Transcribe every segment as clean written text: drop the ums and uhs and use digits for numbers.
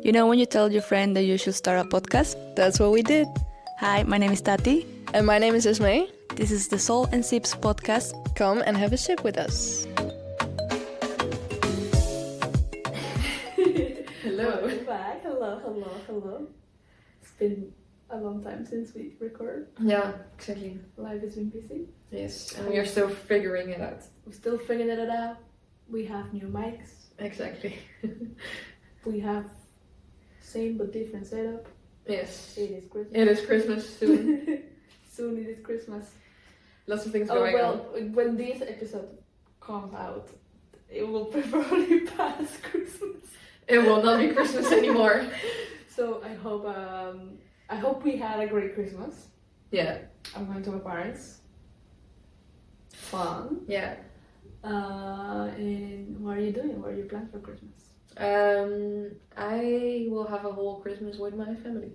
You know when you tell your friend that you should start a podcast? That's what we did. Hi, my name is Tati. And my name is Ismay. This is the Soul and Sips podcast. Come and have a sip with us. Hello. Welcome back. Hello. It's been a long time since we record. Yeah, exactly. Life has been busy. Yes, and we are still figuring it out. We're still figuring it out. We have new mics. Exactly. We have same but different setup. Yes. It is Christmas. It is Christmas soon. Soon it is Christmas. Lots of things going on. When this episode comes out, it will probably pass Christmas. It will not be Christmas anymore. So I hope we had a great Christmas. Yeah. I'm going to my parents. Fun. Yeah. And what are you doing? What are your plans for Christmas? I will have a whole Christmas with my family.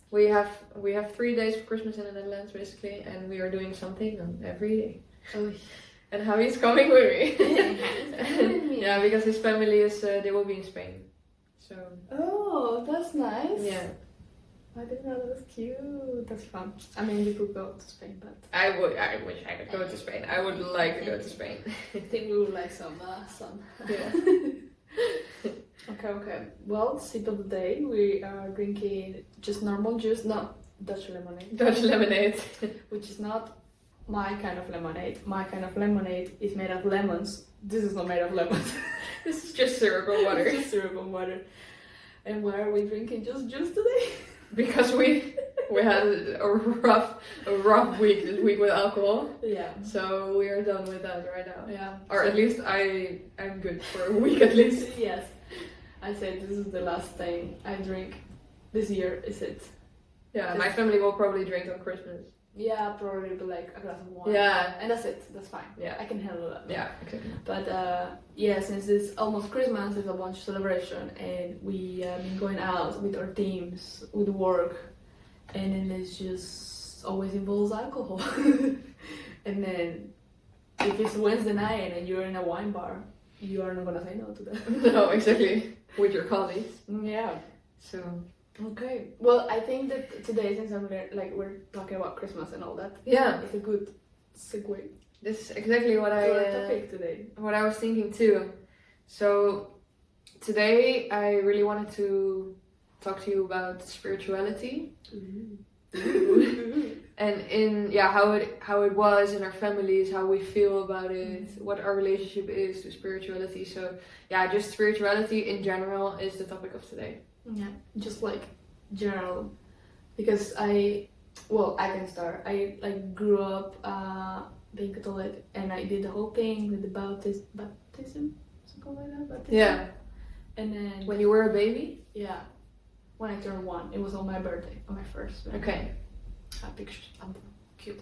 We have 3 days of Christmas in the Netherlands basically, and we are doing something on every day. Oh. And Javi's coming with me. Yeah, because his family is they will be in Spain. So. Oh, that's nice. Yeah. I didn't know that was cute. That's fun. I mean, you could go to Spain, but I wish I could go to Spain. I would like to go to Spain. I think we would like some sun. Yeah. Okay. Well, sip of the day. We are drinking just normal juice, not Dutch lemonade. Dutch lemonade. Which is not my kind of lemonade. My kind of lemonade is made of lemons. This is not made of lemons. This is just syrup and water. Just syrup and water. And why are we drinking just juice today? Because we had a rough week this week with alcohol. Yeah. So we are done with that right now. Yeah. Or at least I'm good for a week at least. Yes. I said this is the last thing I drink this year, is it? Yeah, my family will probably drink on Christmas. Yeah, probably be like a glass of wine. Yeah. And that's it. That's fine. Yeah. I can handle that. Yeah, exactly. But yeah, since it's almost Christmas, it's a bunch of celebration, and we have been going out with our teams, with work, and then it's just always involves alcohol. And then if it's Wednesday night and you're in a wine bar, you are not gonna say no to that. No, exactly. With your colleagues. Yeah. So. Okay. Well, I think that today, since we're talking about Christmas and all that, Yeah, it's a good segue. this is exactly what To our topic today. what I was thinking too. So today I really wanted to talk to you about spirituality. And how it was in our families, how we feel about it, what our relationship is to spirituality. So yeah, just spirituality in general is the topic of today. Yeah, just like general, because I can start. I grew up being Catholic, and I did the whole thing with the baptism, something like that. Baptism. Yeah. And then When you were a baby? yeah, when I turned 1, it was on my birthday, on my first birthday. Okay. Pictures. I'm cute.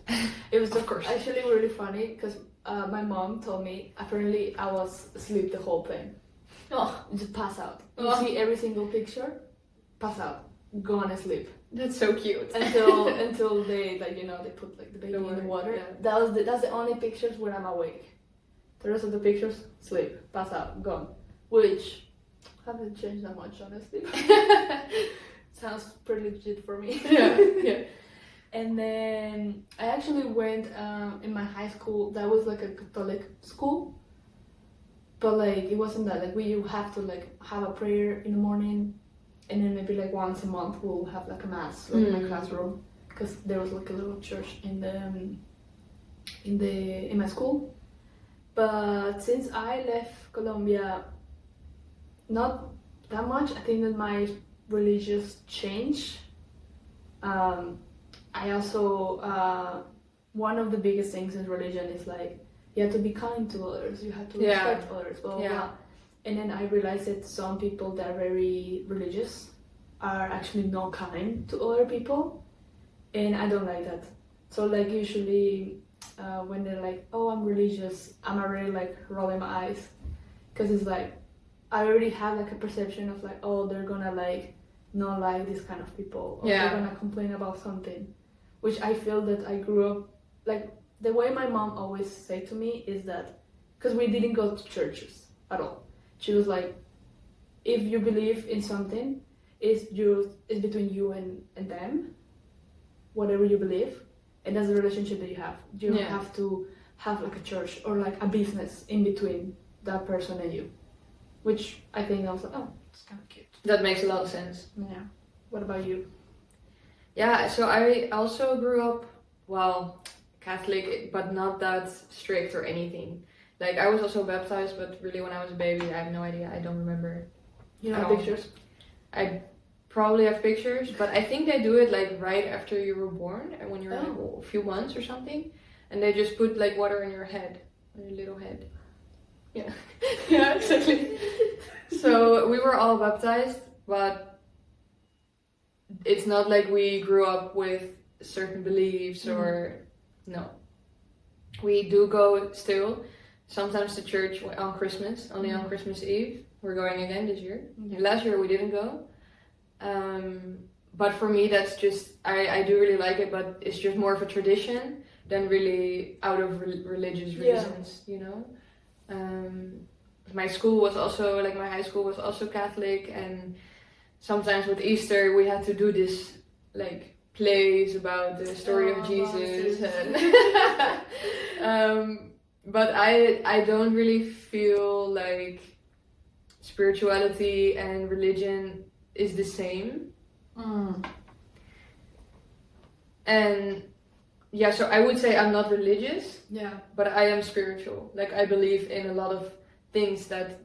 It was Of course. actually really funny because my mom told me apparently I was asleep the whole thing. Oh, Just pass out. You Oh. see every single picture, pass out, go on and sleep that's so cute. until they they put like the baby in the water. Yeah. That's the only pictures where I'm awake. The rest of the pictures, sleep, pass out, gone. Which haven't changed that much, honestly. Sounds pretty legit for me. Yeah. And then I actually went in my high school. That was like a Catholic school, but like it wasn't that like you have to like have a prayer in the morning, and then maybe like once a month we'll have like a mass like in my classroom, because there was like a little church in my school. But since I left Colombia, not that much. I think that my religious change. I also one of the biggest things in religion is like you have to be kind to others, you have to respect others, blah blah blah. And then I realized that some people that are very religious are actually not kind to other people, and I don't like that. So like usually when they're like, oh, I'm religious, I'm already like rolling my eyes, because it's like I already have like a perception of like, oh, they're gonna like not like this kind of people, or they're gonna complain about something, which I feel that I grew up like the way my mom always said to me is that, because we didn't go to churches at all, she was like, if you believe in something, it's between you and them, whatever you believe, and that's the relationship that you have. You don't have to have like a church or like a business in between that person and you, which I think also, it's kind of cute. That makes a lot of sense. Yeah. What about you? Yeah, so I also grew up, well, Catholic, but not that strict or anything. Like, I was also baptized, but really when I was a baby, I have no idea. I don't remember. You know pictures? I probably have pictures, but I think they do it like right after you were born, and when you're like a few months or something, and they just put like water in your head, on your little head. Yeah, yeah, exactly. So we were all baptized, but it's not like we grew up with certain beliefs or no. We do go still sometimes to church on Christmas, only on Christmas Eve. We're going again this year. Last year we didn't go. But for me, that's just, I do really like it, but it's just more of a tradition than really out of religious reasons, you know? My school was also, like my high school was also Catholic, and sometimes with Easter we had to do this like plays about the story of Jesus. And but I don't really feel like spirituality and religion is the same. And yeah, so I would say I'm not religious, but I am spiritual. Like, I believe in a lot of things that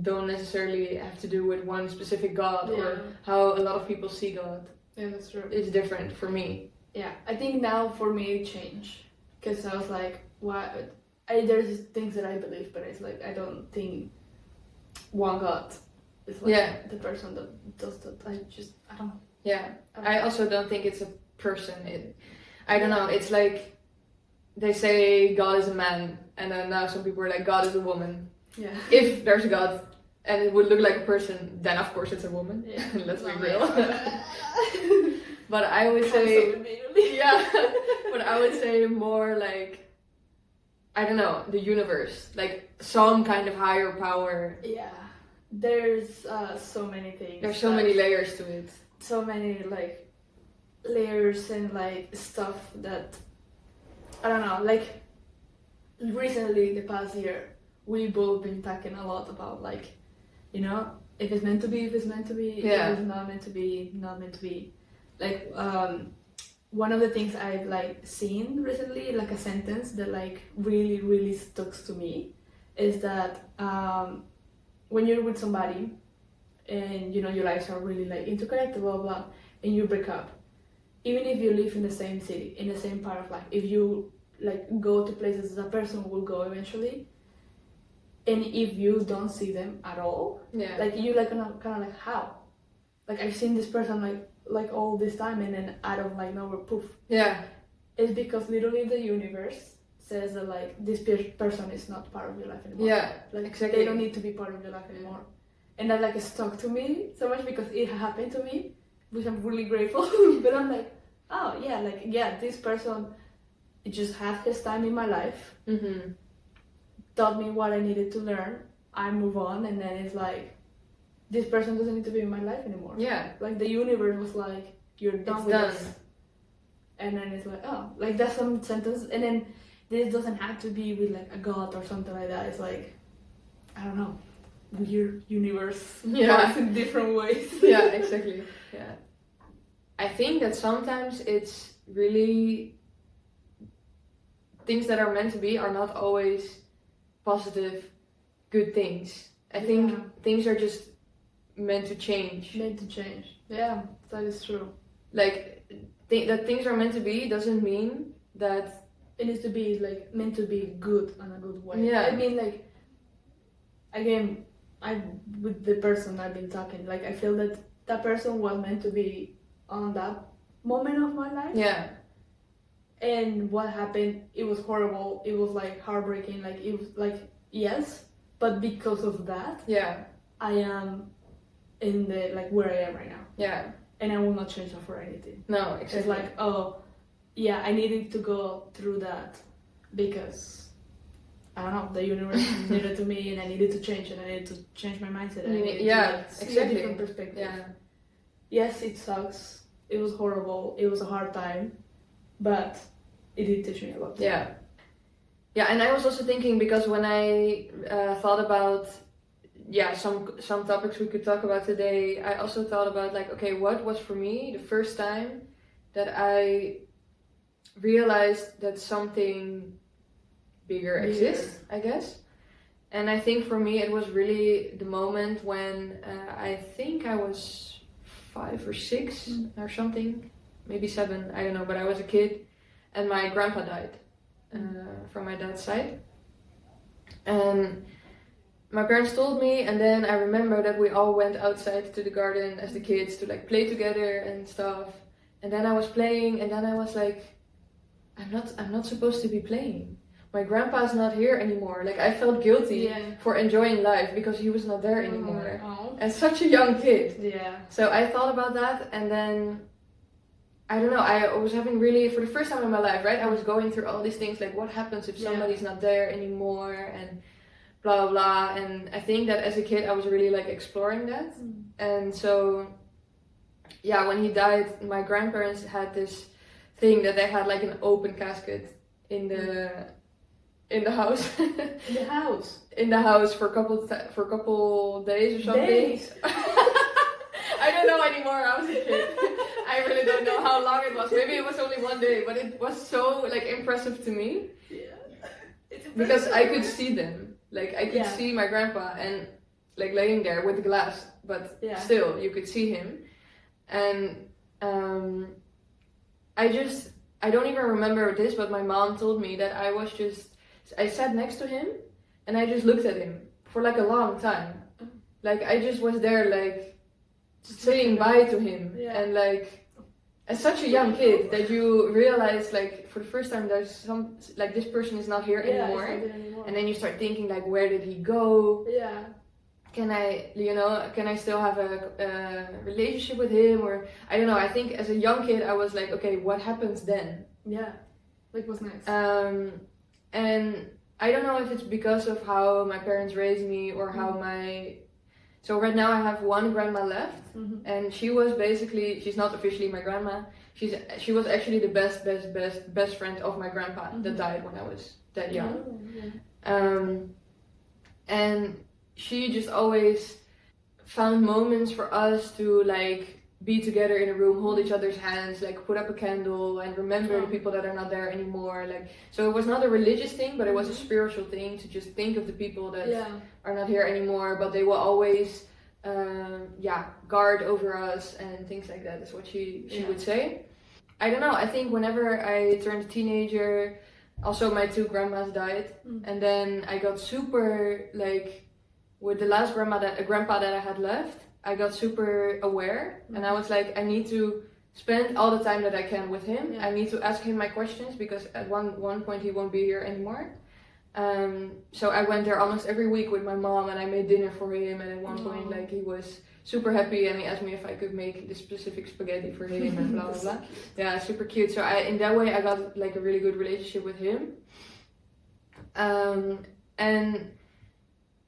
don't necessarily have to do with one specific God or how a lot of people see God. Yeah, that's true. It's different for me. Yeah, I think now for me it changed, because I was like, there's things that I believe, but it's like I don't think one God is like the person that does that. I don't know. Yeah, I also don't think it's a person. I don't know. It's like they say God is a man, and then now some people are like God is a woman. Yeah. If there's a God and it would look like a person, then of course it's a woman. Yeah. Let's be real. But I would say, but I would say more like, I don't know, the universe, like some kind of higher power. Yeah, there's so many things. There's so many layers to it. So many like layers and like stuff that, I don't know, like recently the past year, we both been talking a lot about like, you know, if it's meant to be, if it's meant to be, if it's not meant to be, not meant to be. Like, one of the things I've like seen recently, like a sentence that like really, really stuck to me, is that when you're with somebody and you know your lives are really like interconnected, blah blah, and you break up, even if you live in the same city, in the same part of life, if you like go to places that person will go eventually, and if you don't see them at all, like you like kind of like, how? Like, I've seen this person like all this time, and then out of like nowhere, poof. Yeah. It's because literally the universe says that like this person is not part of your life anymore. Yeah, like exactly. They don't need to be part of your life anymore. And that like stuck to me so much because it happened to me, which I'm really grateful. But I'm like, oh yeah, like yeah, this person, it just had his time in my life. Taught me what I needed to learn. I move on, and then it's like, this person doesn't need to be in my life anymore. Yeah. Like the universe was like, you're done with this. And then it's like, oh, like that's some sentence. And then this doesn't have to be with like a God or something like that. It's like, I don't know, weird universe. Yeah. In different ways. Yeah, exactly. Yeah. I think that sometimes it's really, things that are meant to be are not always positive, good things. I think things are just meant to change. Meant to change. Yeah, that is true. Like, that things are meant to be doesn't mean that it needs to be like meant to be good in a good way. Yeah. I mean, like, again, with the person I've been talking, like I feel that that person was meant to be on that moment of my life. Yeah. And what happened, it was horrible. It was like heartbreaking. Like it was like, yes, but because of that, I am in the like where I am right now. Yeah. And I will not change that for anything. No, exactly. It's like, oh, yeah, I needed to go through that because I don't know, the universe needed to me, and I needed to change, and I needed to change my mindset. And I needed to see exactly. a different perspective. Yeah. Yes, it sucks. It was horrible. It was a hard time, but it did teach me a lot. Yeah. Yeah, and I was also thinking, because when I thought about some topics we could talk about today, I also thought about like, okay, what was for me the first time that I realized that something bigger exists, I guess. And I think for me it was really the moment when I think I was 5 or 6 or something, maybe 7, I don't know, but I was a kid and my grandpa died from my dad's side. And my parents told me, and then I remember that we all went outside to the garden as the kids to like play together and stuff. And then I was playing, and then I was like, I'm not supposed to be playing. My grandpa's not here anymore. Like, I felt guilty for enjoying life because he was not there anymore. As such a young kid. Yeah. So I thought about that, and then I don't know, I was having really, for the first time in my life, right, I was going through all these things, like what happens if somebody's not there anymore, and blah blah. And I think that as a kid I was really like exploring that. And so yeah, when he died, my grandparents had this thing that they had like an open casket in the house. In the house for a couple days or something. I don't know anymore. I was a kid. I really don't know how long it was. Maybe it was only 1 day, but it was so like impressive to me. Yeah. Because I could see them. Like I could see my grandpa and like laying there with glass, but still you could see him. And I don't even remember this, but my mom told me that I sat next to him and I just looked at him for like a long time. Like I just was there like just saying bye to him. And like as such a young kid that you realize like for the first time there's some like this person is not here anymore. And then you start thinking like, where did he go? Can I still have a relationship with him? Or I don't know, I think as a young kid I was like, okay, what happens then? Like what's next? And I don't know if it's because of how my parents raised me or how so right now I have one grandma left, and she was basically, she's not officially my grandma, she was actually the best friend of my grandpa that died when I was that young. And she just always found moments for us to like be together in a room, hold each other's hands, like put up a candle and remember the people that are not there anymore. Like, so it was not a religious thing, but it was a spiritual thing to just think of the people that are not here anymore, but they will always guard over us and things like that is what she would say. I don't know, I think whenever I turned a teenager, also my 2 grandmas died, and then I got super like, with the last grandpa that I had left, I got super aware, and I was like, I need to spend all the time that I can with him. I need to ask him my questions because at one point he won't be here anymore. So I went there almost every week with my mom, and I made dinner for him. And at one point, like he was super happy, and he asked me if I could make the specific spaghetti for him and blah blah blah. Yeah, super cute. So in that way I got like a really good relationship with him. And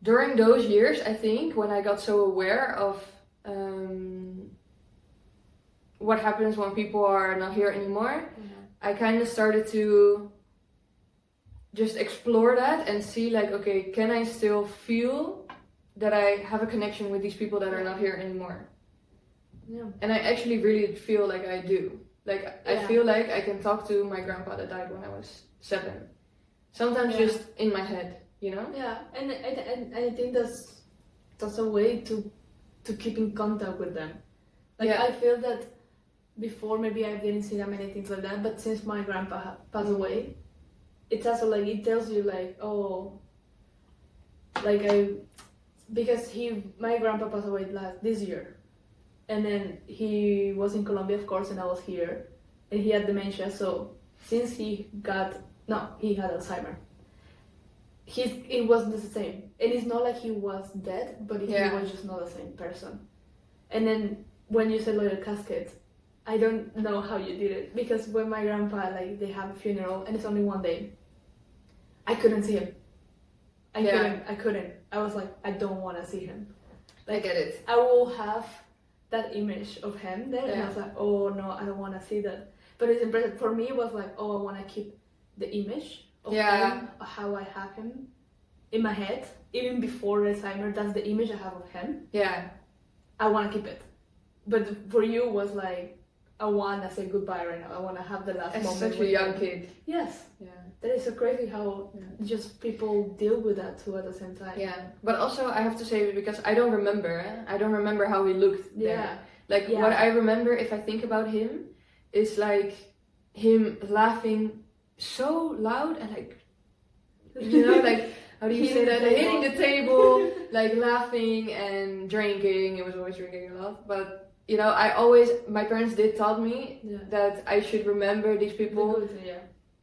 during those years, I think, when I got so aware of what happens when people are not here anymore, I kind of started to just explore that and see like, okay, can I still feel that I have a connection with these people that are not here anymore? And I actually really feel like I do. Like, I feel like I can talk to my grandpa that died when I was 7. Sometimes just in my head. You know? Yeah, and I think that's a way to keep in contact with them. Like I feel that before maybe I didn't see that many things like that, but since my grandpa passed away, it's also like it tells you like, oh, like because my grandpa passed away this year, and then he was in Colombia, of course, and I was here, and he had dementia. So since he had Alzheimer. It wasn't the same, and it's not like he was dead, but he was just not the same person. And then when you said like a casket, I don't know how you did it, because when my grandpa, like, they have a funeral and it's only 1 day, I couldn't see him. I couldn't. I was like, I don't want to see him. Like, I get it. I will have that image of him there, and I Yeah. was like, oh no, I don't want to see that. But it's impressive. For me, it was like, oh, I want to keep the image of him, how I have him in my head. Even before Alzheimer, that's the image I have of him. Yeah. I want to keep it. But for you, it was like, I want to say goodbye right now. I want to have the last As moment. such a with young him. kid. Yes. Yeah. That is so crazy how just people deal with that too at the same time. Yeah. But also, I have to say, because I don't remember. I don't remember how he looked there. Yeah. Like, what I remember, if I think about him, is like him laughing so loud and like, you know, like, how do you say that? Hitting the table, like laughing and drinking. He was always drinking a lot. But, you know, my parents did taught me that I should remember these people.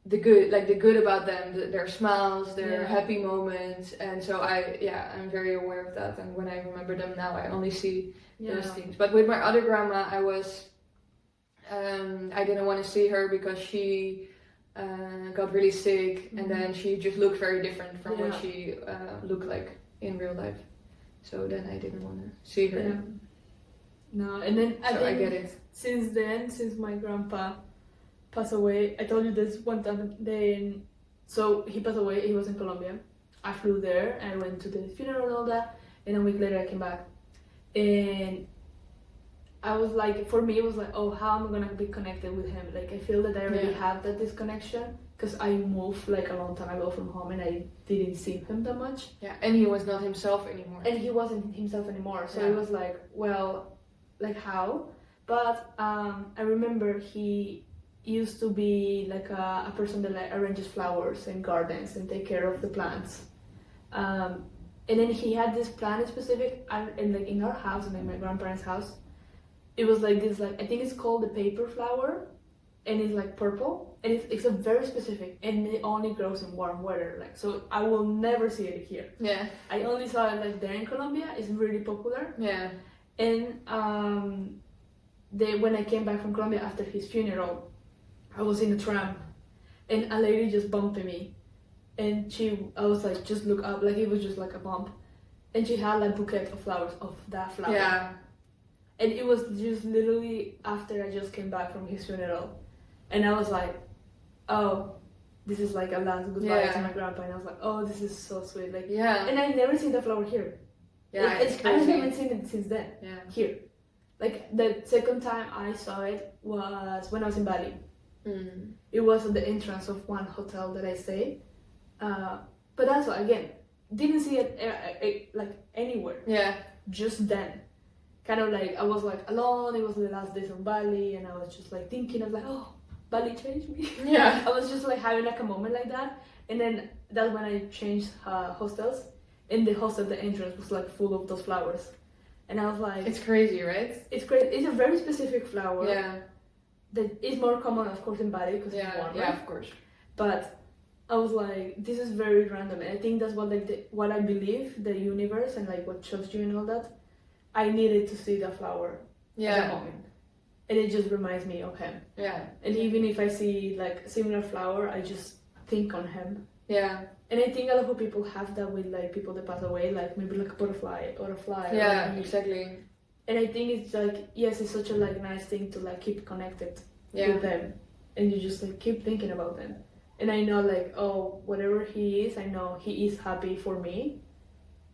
The good about them, their smiles, their happy moments. And so I'm very aware of that. And when I remember them now, I only see those things. But with my other grandma, I didn't want to see her because she got really sick, and then she just looked very different from what she looked like in real life. So then I didn't want to see her. Yeah. No, and then I get it. Since my grandpa passed away, I told you this one time. Then, so he passed away. He was in Colombia. I flew there. I went to the funeral and all that. And a week later, I came back, and I was like, for me, it was like, oh, how am I gonna be connected with him? Like, I feel that I already have that disconnection because I moved like a long time ago from home and I didn't see him that much. Yeah, and he was not himself anymore. And he wasn't himself anymore. So it was like, well, like how? But I remember he used to be like a person that like arranges flowers and gardens and take care of the plants. And then he had this plant specific, and like in our house, like my grandparents' house, it was like this, like I think it's called the paper flower, and it's like purple, and it's a very specific, and it only grows in warm weather. Like, so I will never see it here. Yeah. I only saw it like there in Colombia. It's really popular. Yeah. And when I came back from Colombia after his funeral, I was in a tram, and a lady just bumped me, and I was like, just look up, like it was just like a bump, and she had like a bouquet of flowers of that flower. Yeah. And it was just literally after I just came back from his funeral, and I was like, oh, this is like a last goodbye to my grandpa, and I was like, oh, this is so sweet, like and I never seen the flower here. Yeah, it's I crazy. haven't seen it since then. Yeah. Here, like the second time I saw it was when I was in Bali. It was at the entrance of one hotel that I stayed, but that's what, again, didn't see it like anywhere. Yeah. Just then, kind of like I was like alone. It was the last days of Bali, and I was just like thinking of like, oh, Bali changed me. Yeah. I was just like having like a moment like that, and then that's when I changed hostels. And the hostel, the entrance was like full of those flowers, and I was like, it's crazy, right? It's great. It's a very specific flower. Yeah. That is more common, of course, in Bali because it's warmer. Yeah, of course. But I was like, this is very random, and I think that's what like what I believe, the universe and like what chose you and all that. I needed to see that flower at that moment, and it just reminds me of him. Yeah. And even if I see like a similar flower, I just think on him. Yeah. And I think a lot of people have that with like people that pass away, like maybe like a butterfly. Yeah, exactly. And I think it's like, yes, it's such a like nice thing to like keep connected with them, and you just like keep thinking about them. And I know like, oh, whatever he is, I know he is happy for me,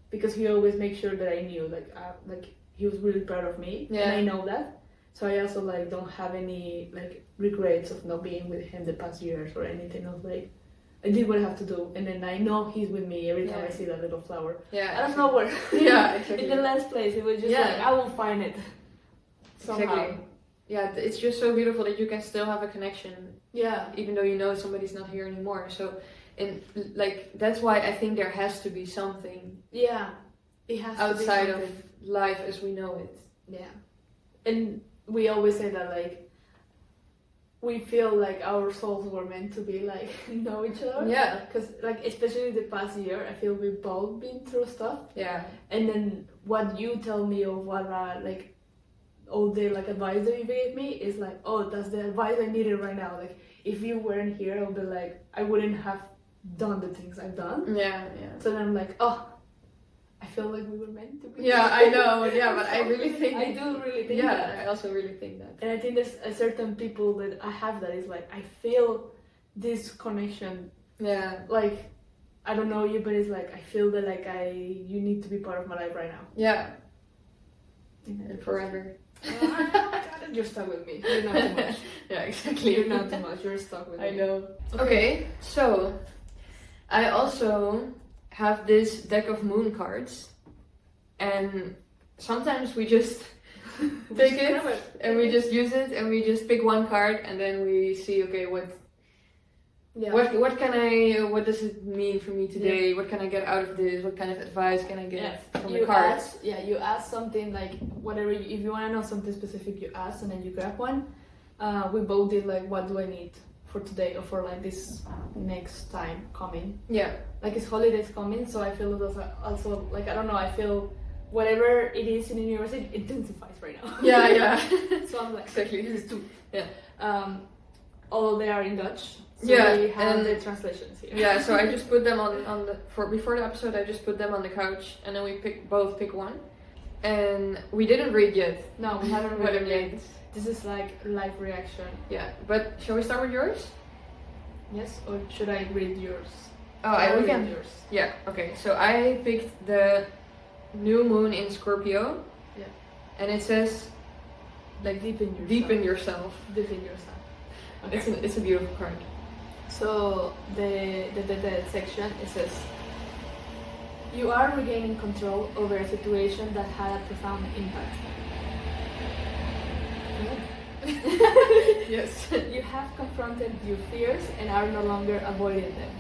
because he always makes sure that I knew like he was really proud of me, and I know that. So I also like don't have any like regrets of not being with him the past years or anything. I was like, I did what I have to do, and then I know he's with me every time I see that little flower. Yeah. I don't know where. Yeah, exactly. In the last place, it was just like I will find it somehow. Exactly. Yeah, it's just so beautiful that you can still have a connection. Yeah. Even though you know somebody's not here anymore. So, like that's why I think there has to be something. Yeah. It has outside to be of life as we know it. Yeah. And we always say that like we feel like our souls were meant to be like know each other. Yeah. Because like especially the past year, I feel we've both been through stuff. Yeah. And then what you tell me of what like all the like advice that you gave me is like, oh, that's the advice I needed right now. Like if you weren't here, I would be like I wouldn't have done the things I've done. Yeah. So then I'm like, oh, I feel like we were meant to be. Yeah, I know. Yeah, but I really think. I do really think that. I also really think that. And I think there's a certain people that I have that is like, I feel this connection. Yeah. Like, I don't know you, but it's like, I feel that like you need to be part of my life right now. Yeah. Forever. You're stuck with me. You're not too much. Yeah, exactly. You're not too much. You're stuck with me. I know. Okay, so I also have this deck of moon cards, and sometimes we just take it and we just use it and we just pick one card and then we see, okay, what what does it mean for me today? What can I get out of this? What kind of advice can I get from the cards? You ask something like whatever. If you want to know something specific, you ask and then you grab one. We both did like, what do I need for today or for like this next time coming? Yeah. Like it's holidays coming, so I feel it also like, I don't know, I feel whatever it is in the university intensifies right now. Yeah. So I'm like, exactly. this is two. Yeah. Although they are in Dutch. So yeah, we have the translations here. Yeah, so I just put them on the before the episode. I just put them on the couch, and then we both pick one, and we didn't read yet. No, we haven't what read it yet. means. This is like live reaction. Yeah, but shall we start with yours? Yes, or should I read yours? We can. Read yours. Yeah. Okay. So I picked the new moon in Scorpio. Yeah. And it says, like, deepen yourself. Deepen yourself. Deepen yourself. Okay. It's a beautiful card. So the section, it says, you are regaining control over a situation that had a profound impact. Yes. You have confronted your fears and are no longer avoiding them.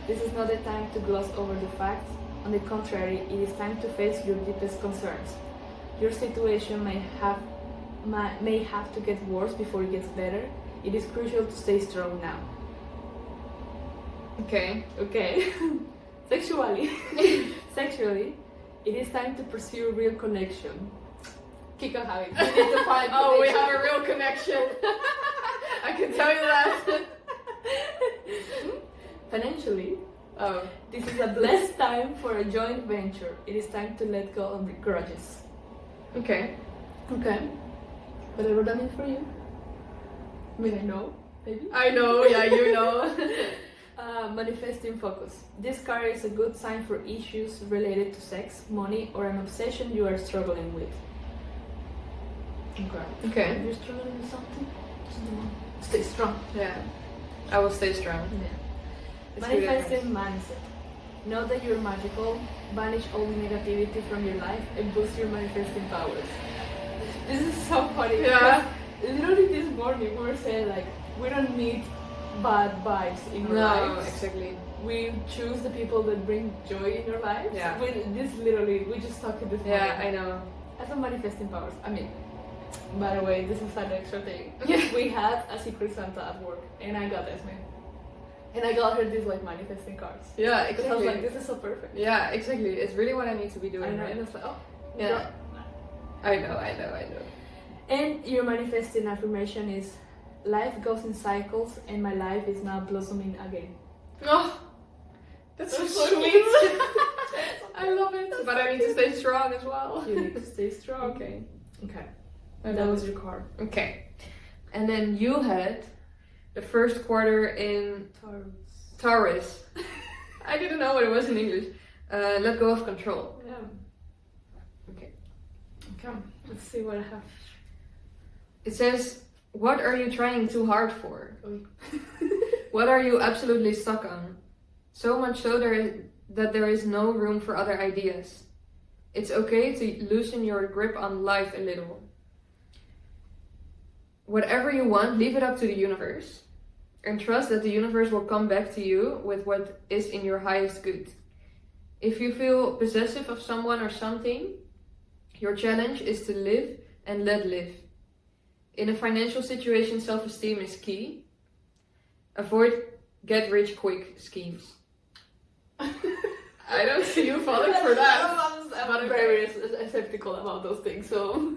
This is not the time to gloss over the facts. On the contrary, it is time to face your deepest concerns. Your situation may have to get worse before it gets better. It is crucial to stay strong now. Okay. Sexually, it is time to pursue real connection. Keep on having. We need to find we have a real connection. I can tell you that. Financially, this is a blessed time for a joint venture. It is time to let go of grudges. Okay. Whatever that means for you. May I know? Maybe? I know, yeah, you know. Manifesting focus. This card is a good sign for issues related to sex, money, or an obsession you are struggling with. Okay. You're struggling with something? Stay strong. Yeah. I will stay strong. Yeah. Manifesting mindset. Know that you're magical, banish all negativity from your life, and boost your manifesting powers. This is so funny. Yeah. Literally this morning we were saying like, we don't need bad vibes in our lives. No, exactly. We choose the people that bring joy in our lives. Yeah. We just talked this morning. Yeah, I know. As a manifesting powers. I mean, by the way, this is an extra thing. Yeah. We had a Secret Santa at work, and I got Esme. And I got her these like manifesting cards. Yeah, Because exactly. I was like, this is so perfect. Yeah, exactly. It's really what I need to be doing. I know, right? and it's like, oh. Yeah. I know. And your manifesting affirmation is, life goes in cycles, and my life is now blossoming again. Oh, that's so sweet. I love it. But I need to stay strong as well. You need to stay strong. Okay. That was your card. Okay. And then you had the first quarter in Taurus. I didn't know what it was in English. Let go of control. Yeah. Okay. Let's see what I have. It says, what are you trying too hard for? Oh. What are you absolutely stuck on? So much so that there is no room for other ideas. It's okay to loosen your grip on life a little. Whatever you want, leave it up to the universe. And trust that the universe will come back to you with what is in your highest good. If you feel possessive of someone or something, your challenge is to live and let live. In a financial situation, self-esteem is key. Avoid get-rich-quick schemes. I don't see you falling for that. I'm very skeptical about those things, so...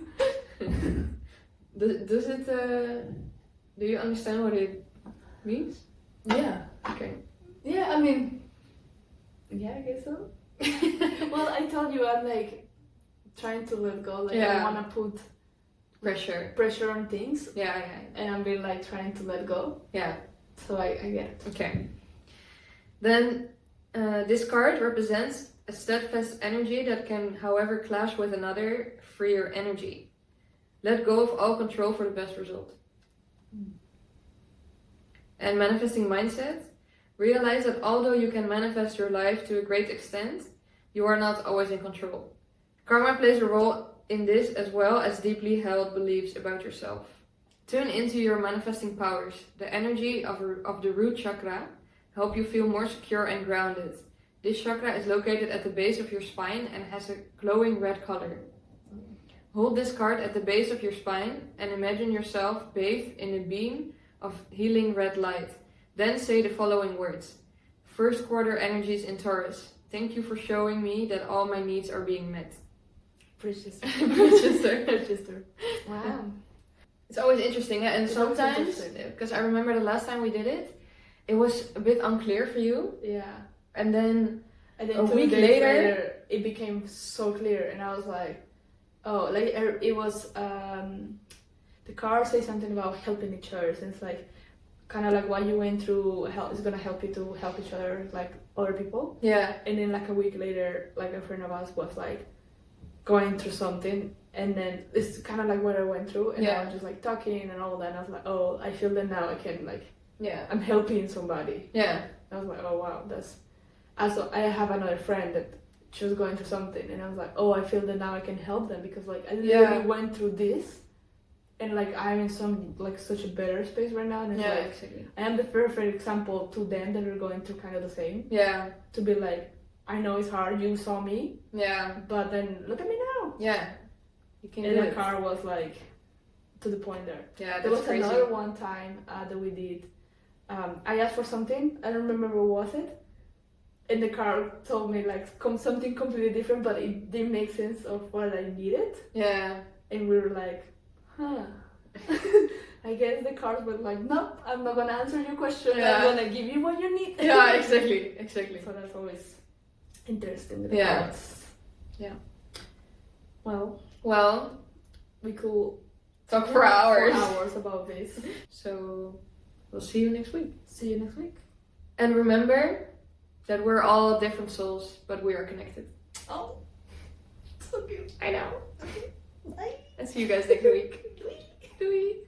Does it... do you understand what it means? Yeah. Okay. Yeah, I mean, yeah, I guess so. Well, I told you I'm like trying to let go. Like I don't want to put pressure on things. Yeah. And I'm really like trying to let go. Yeah. So I get it. Okay. Then this card represents a steadfast energy that can, however, clash with another freer energy. Let go of all control for the best result. And manifesting mindset. Realize that although you can manifest your life to a great extent, you are not always in control. Karma plays a role in this as well as deeply held beliefs about yourself. Tune into your manifesting powers. The energy of the root chakra help you feel more secure and grounded. This chakra is located at the base of your spine and has a glowing red color. Hold this card at the base of your spine and imagine yourself bathed in a beam of healing red light. Then say the following words. First quarter energies in Taurus. Thank you for showing me that all my needs are being met. Precious. Wow. It's always interesting, and sometimes, because I remember the last time we did it, it was a bit unclear for you. Yeah. And then a 2 week days later, it became so clear, and I was like, oh, like it was, the card says something about helping each other, and it's like, kind of like what you went through is gonna help you to help each other, like other people. Yeah. And then like a week later, like a friend of us was like going through something, and then it's kind of like what I went through, and I was just like talking and all that, and I was like, oh, I feel that now I can like, I'm helping somebody. Yeah. I was like, oh wow, that's. Also, I have another friend that she was going through something, and I was like, oh, I feel that now I can help them because like I literally went through this. And like I'm in some like such a better space right now, and it's like exactly. I am the perfect example to them that are going through kind of the same. Yeah. To be like, I know it's hard. You saw me. Yeah. But then look at me now. Yeah. You can. And the car was like to the point there. Yeah. That's there was crazy. another one time that we did. I asked for something. I don't remember what was it. And the car told me like something completely different, but it didn't make sense of what I needed. Yeah. And we were like. Huh. I guess the cards were like, nope, I'm not gonna answer your question. I'm gonna give you what you need. Yeah, exactly. So that's always interesting. Cards. Yeah. Well, we could talk for hours. About this. So we'll see you next week. See you next week. And remember that we're all different souls, but we are connected. Oh, so cute. I know. Bye. And see you guys next week. Doei.